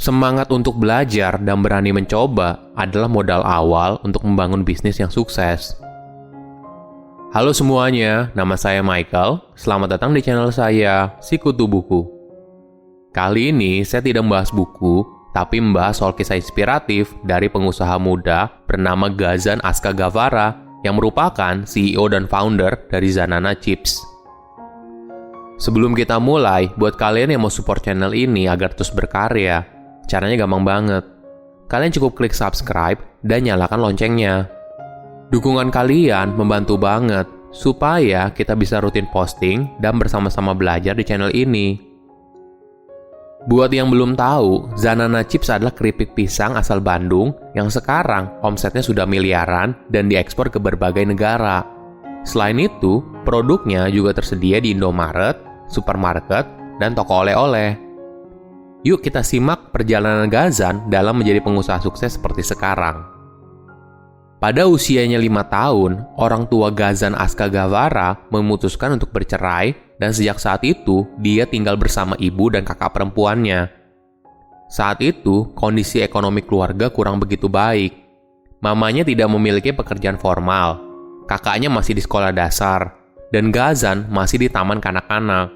Semangat untuk belajar dan berani mencoba adalah modal awal untuk membangun bisnis yang sukses. Halo semuanya, nama saya Michael. Selamat datang di channel saya, Sikutu Buku. Kali ini saya tidak membahas buku, tapi membahas soal kisah inspiratif dari pengusaha muda bernama Ghazan Aska Gavara yang merupakan CEO dan founder dari Zanana Chips. Sebelum kita mulai, buat kalian yang mau support channel ini agar terus berkarya, caranya gampang banget. Kalian cukup klik subscribe dan nyalakan loncengnya. Dukungan kalian membantu banget supaya kita bisa rutin posting dan bersama-sama belajar di channel ini. Buat yang belum tahu, Zanana Chips adalah keripik pisang asal Bandung yang sekarang omsetnya sudah miliaran dan diekspor ke berbagai negara. Selain itu, produknya juga tersedia di Indomaret, supermarket, dan toko oleh-oleh. Yuk kita simak perjalanan Ghazan dalam menjadi pengusaha sukses seperti sekarang. Pada usianya 5 tahun, orang tua Ghazan Aska Gavara memutuskan untuk bercerai dan sejak saat itu dia tinggal bersama ibu dan kakak perempuannya. Saat itu, kondisi ekonomi keluarga kurang begitu baik. Mamanya tidak memiliki pekerjaan formal, kakaknya masih di sekolah dasar, dan Ghazan masih di taman kanak-kanak.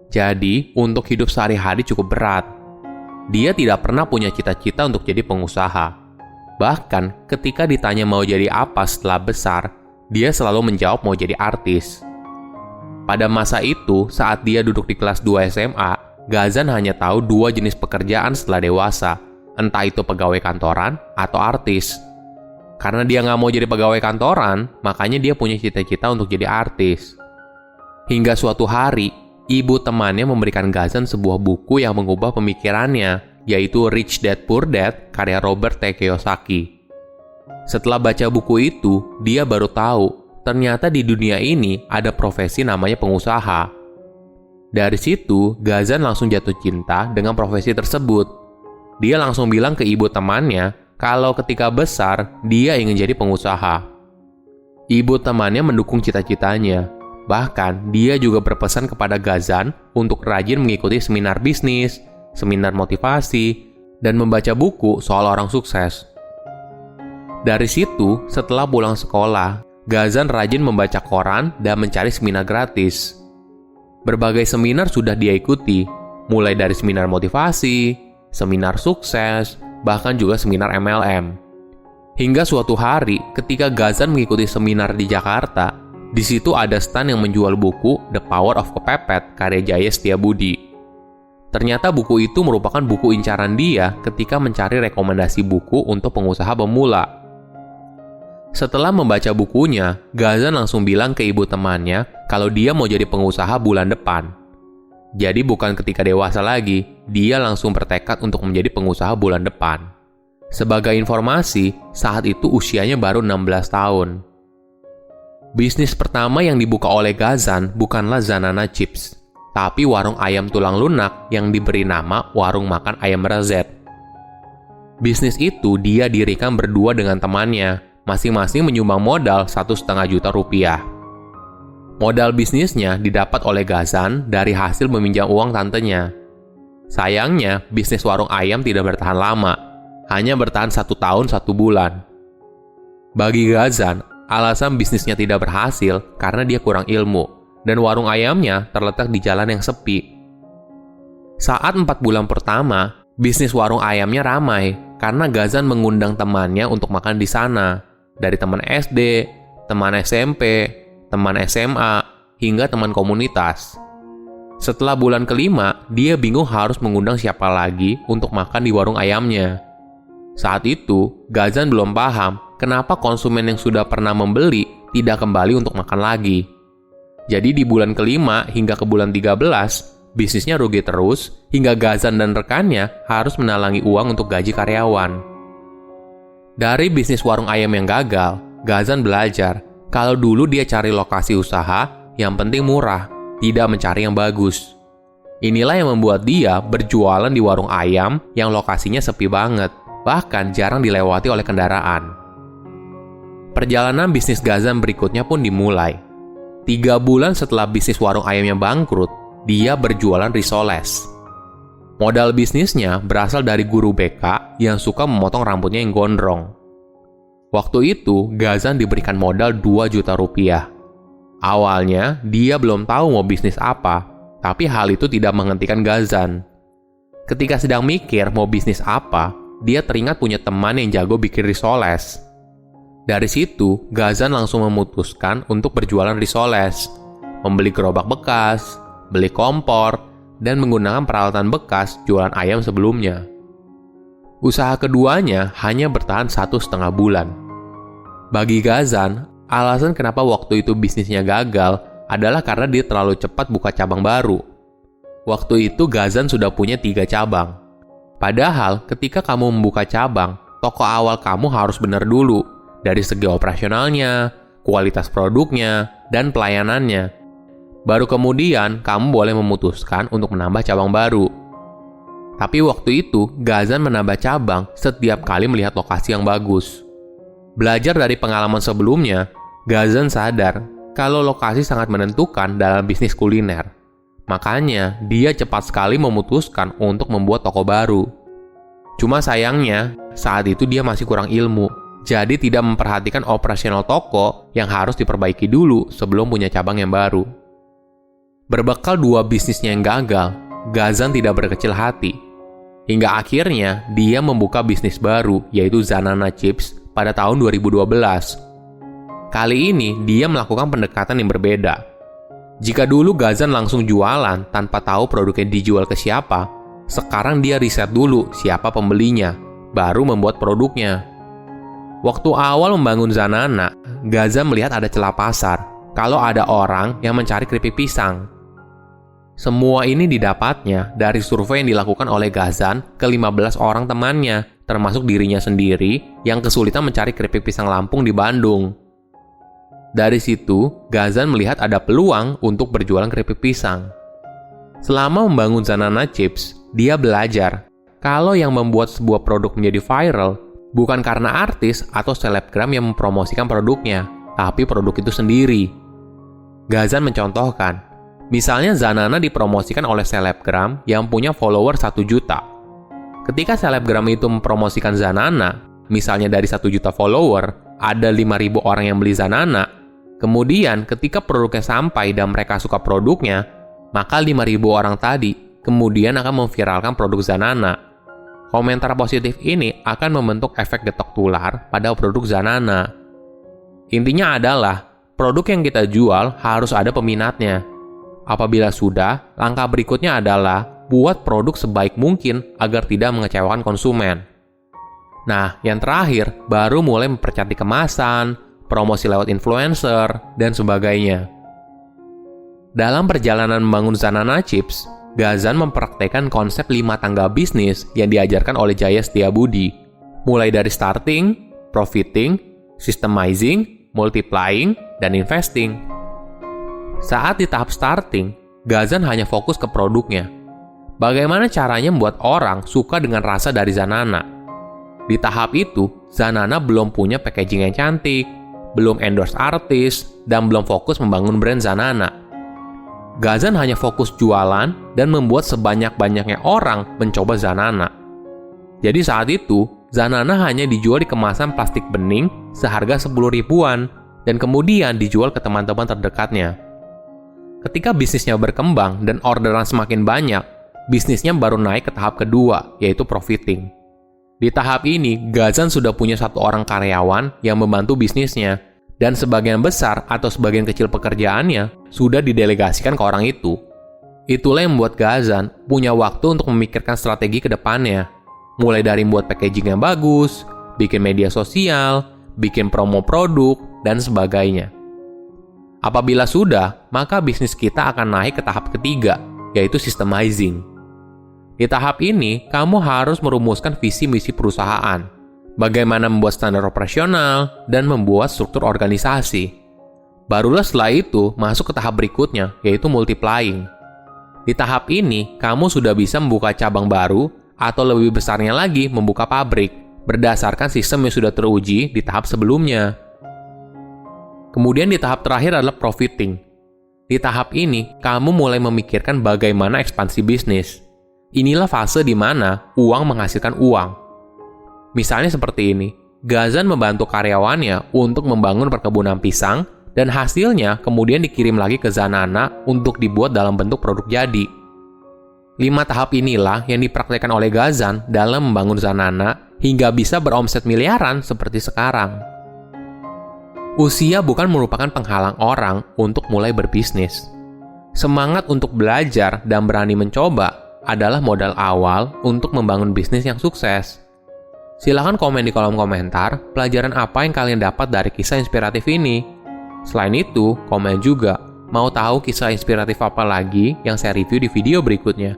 Jadi, untuk hidup sehari-hari cukup berat. Dia tidak pernah punya cita-cita untuk jadi pengusaha. Bahkan, ketika ditanya mau jadi apa setelah besar, dia selalu menjawab mau jadi artis. Pada masa itu, saat dia duduk di kelas 2 SMA, Ghazan hanya tahu 2 jenis pekerjaan setelah dewasa, entah itu pegawai kantoran atau artis. Karena dia nggak mau jadi pegawai kantoran, makanya dia punya cita-cita untuk jadi artis. Hingga suatu hari, ibu temannya memberikan Ghazan sebuah buku yang mengubah pemikirannya, yaitu Rich Dad Poor Dad karya Robert T. Kiyosaki. Setelah baca buku itu, dia baru tahu ternyata di dunia ini ada profesi namanya pengusaha. Dari situ, Ghazan langsung jatuh cinta dengan profesi tersebut. Dia langsung bilang ke ibu temannya kalau ketika besar dia ingin jadi pengusaha. Ibu temannya mendukung cita-citanya. Bahkan, dia juga berpesan kepada Ghazan untuk rajin mengikuti seminar bisnis, seminar motivasi, dan membaca buku soal orang sukses. Dari situ, setelah pulang sekolah, Ghazan rajin membaca koran dan mencari seminar gratis. Berbagai seminar sudah dia ikuti, mulai dari seminar motivasi, seminar sukses, bahkan juga seminar MLM. Hingga suatu hari, ketika Ghazan mengikuti seminar di Jakarta, di situ ada stand yang menjual buku The Power of Kepepet karya Jaya Setiabudi. Ternyata buku itu merupakan buku incaran dia ketika mencari rekomendasi buku untuk pengusaha pemula. Setelah membaca bukunya, Ghazan langsung bilang ke ibu temannya kalau dia mau jadi pengusaha bulan depan. Jadi bukan ketika dewasa lagi, dia langsung bertekad untuk menjadi pengusaha bulan depan. Sebagai informasi, saat itu usianya baru 16 tahun. Bisnis pertama yang dibuka oleh Ghazan bukanlah Zanana Chips, tapi warung ayam tulang lunak yang diberi nama Warung Makan Ayam Rezet. Bisnis itu dia dirikan berdua dengan temannya, masing-masing menyumbang modal 1,5 juta rupiah. Modal bisnisnya didapat oleh Ghazan dari hasil meminjam uang tantenya. Sayangnya, bisnis warung ayam tidak bertahan lama, hanya bertahan 1 tahun 1 bulan. Bagi Ghazan, alasan bisnisnya tidak berhasil karena dia kurang ilmu, dan warung ayamnya terletak di jalan yang sepi. Saat 4 bulan pertama, bisnis warung ayamnya ramai karena Ghazan mengundang temannya untuk makan di sana, dari teman SD, teman SMP, teman SMA, hingga teman komunitas. Setelah bulan kelima, dia bingung harus mengundang siapa lagi untuk makan di warung ayamnya. Saat itu, Ghazan belum paham kenapa konsumen yang sudah pernah membeli tidak kembali untuk makan lagi. Jadi di bulan kelima hingga ke bulan 13, bisnisnya rugi terus hingga Ghazan dan rekannya harus menalangi uang untuk gaji karyawan. Dari bisnis warung ayam yang gagal, Ghazan belajar kalau dulu dia cari lokasi usaha yang penting murah, tidak mencari yang bagus. Inilah yang membuat dia berjualan di warung ayam yang lokasinya sepi banget, bahkan jarang dilewati oleh kendaraan. Perjalanan bisnis Ghazan berikutnya pun dimulai. 3 bulan setelah bisnis warung ayamnya bangkrut, dia berjualan risoles. Modal bisnisnya berasal dari guru BK yang suka memotong rambutnya yang gondrong. Waktu itu, Ghazan diberikan modal 2 juta rupiah. Awalnya, dia belum tahu mau bisnis apa, tapi hal itu tidak menghentikan Ghazan. Ketika sedang mikir mau bisnis apa, dia teringat punya teman yang jago bikin risoles. Dari situ, Ghazan langsung memutuskan untuk berjualan risoles, membeli gerobak bekas, beli kompor, dan menggunakan peralatan bekas jualan ayam sebelumnya. Usaha keduanya hanya bertahan 1,5 bulan. Bagi Ghazan, alasan kenapa waktu itu bisnisnya gagal adalah karena dia terlalu cepat buka cabang baru. Waktu itu Ghazan sudah punya 3 cabang. Padahal ketika kamu membuka cabang, toko awal kamu harus benar dulu dari segi operasionalnya, kualitas produknya, dan pelayanannya. Baru kemudian kamu boleh memutuskan untuk menambah cabang baru. Tapi waktu itu, Ghazan menambah cabang setiap kali melihat lokasi yang bagus. Belajar dari pengalaman sebelumnya, Ghazan sadar kalau lokasi sangat menentukan dalam bisnis kuliner. Makanya, dia cepat sekali memutuskan untuk membuat toko baru. Cuma sayangnya, saat itu dia masih kurang ilmu, jadi tidak memperhatikan operasional toko yang harus diperbaiki dulu sebelum punya cabang yang baru. Berbekal 2 bisnisnya yang gagal, Ghazan tidak berkecil hati. Hingga akhirnya, dia membuka bisnis baru, yaitu Zanana Chips, pada tahun 2012. Kali ini, dia melakukan pendekatan yang berbeda. Jika dulu Ghazan langsung jualan tanpa tahu produknya dijual ke siapa, sekarang dia riset dulu siapa pembelinya, baru membuat produknya. Waktu awal membangun Zanana, Ghazan melihat ada celah pasar, kalau ada orang yang mencari keripik pisang. Semua ini didapatnya dari survei yang dilakukan oleh Ghazan ke 15 orang temannya, termasuk dirinya sendiri yang kesulitan mencari keripik pisang Lampung di Bandung. Dari situ, Ghazan melihat ada peluang untuk berjualan keripik pisang. Selama membangun Zanana Chips, dia belajar kalau yang membuat sebuah produk menjadi viral bukan karena artis atau selebgram yang mempromosikan produknya, tapi produk itu sendiri. Ghazan mencontohkan, misalnya Zanana dipromosikan oleh selebgram yang punya follower 1 juta. Ketika selebgram itu mempromosikan Zanana, misalnya dari 1 juta follower, ada 5.000 orang yang beli Zanana. Kemudian ketika produknya sampai dan mereka suka produknya, maka 5.000 orang tadi kemudian akan memviralkan produk Zanana. Komentar positif ini akan membentuk efek getok tular pada produk Zanana. Intinya adalah, produk yang kita jual harus ada peminatnya. Apabila sudah, langkah berikutnya adalah buat produk sebaik mungkin agar tidak mengecewakan konsumen. Nah, yang terakhir, baru mulai mempercantik kemasan, promosi lewat influencer, dan sebagainya. Dalam perjalanan membangun Zanana Chips, Ghazan mempraktekkan konsep 5 tangga bisnis yang diajarkan oleh Jaya Setiabudi, mulai dari starting, profiting, systemizing, multiplying, dan investing. Saat di tahap starting, Ghazan hanya fokus ke produknya. Bagaimana caranya membuat orang suka dengan rasa dari Zanana? Di tahap itu, Zanana belum punya packaging yang cantik, belum endorse artis, dan belum fokus membangun brand Zanana. Ghazan hanya fokus jualan dan membuat sebanyak-banyaknya orang mencoba Zanana. Jadi saat itu, Zanana hanya dijual di kemasan plastik bening seharga 10 ribuan dan kemudian dijual ke teman-teman terdekatnya. Ketika bisnisnya berkembang dan orderan semakin banyak, bisnisnya baru naik ke tahap kedua, yaitu profiting. Di tahap ini, Ghazan sudah punya 1 orang karyawan yang membantu bisnisnya, dan sebagian besar atau sebagian kecil pekerjaannya sudah didelegasikan ke orang itu. Itulah yang membuat Ghazan punya waktu untuk memikirkan strategi ke depannya, mulai dari membuat packaging yang bagus, bikin media sosial, bikin promo produk, dan sebagainya. Apabila sudah, maka bisnis kita akan naik ke tahap ketiga, yaitu systemizing. Di tahap ini, kamu harus merumuskan visi misi perusahaan, bagaimana membuat standar operasional, dan membuat struktur organisasi. Barulah setelah itu masuk ke tahap berikutnya, yaitu multiplying. Di tahap ini, kamu sudah bisa membuka cabang baru, atau lebih besarnya lagi membuka pabrik, berdasarkan sistem yang sudah teruji di tahap sebelumnya. Kemudian di tahap terakhir adalah profiting. Di tahap ini, kamu mulai memikirkan bagaimana ekspansi bisnis. Inilah fase di mana uang menghasilkan uang. Misalnya seperti ini, Ghazan membantu karyawannya untuk membangun perkebunan pisang, dan hasilnya kemudian dikirim lagi ke Zanana untuk dibuat dalam bentuk produk jadi. 5 tahap inilah yang dipraktikkan oleh Ghazan dalam membangun Zanana hingga bisa beromset miliaran seperti sekarang. Usia bukan merupakan penghalang orang untuk mulai berbisnis. Semangat untuk belajar dan berani mencoba adalah modal awal untuk membangun bisnis yang sukses. Silahkan komen di kolom komentar pelajaran apa yang kalian dapat dari kisah inspiratif ini. Selain itu, komen juga mau tahu kisah inspiratif apa lagi yang saya review di video berikutnya.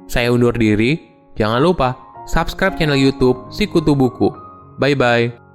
Saya undur diri, jangan lupa subscribe channel YouTube Sikutu Buku. Bye-bye.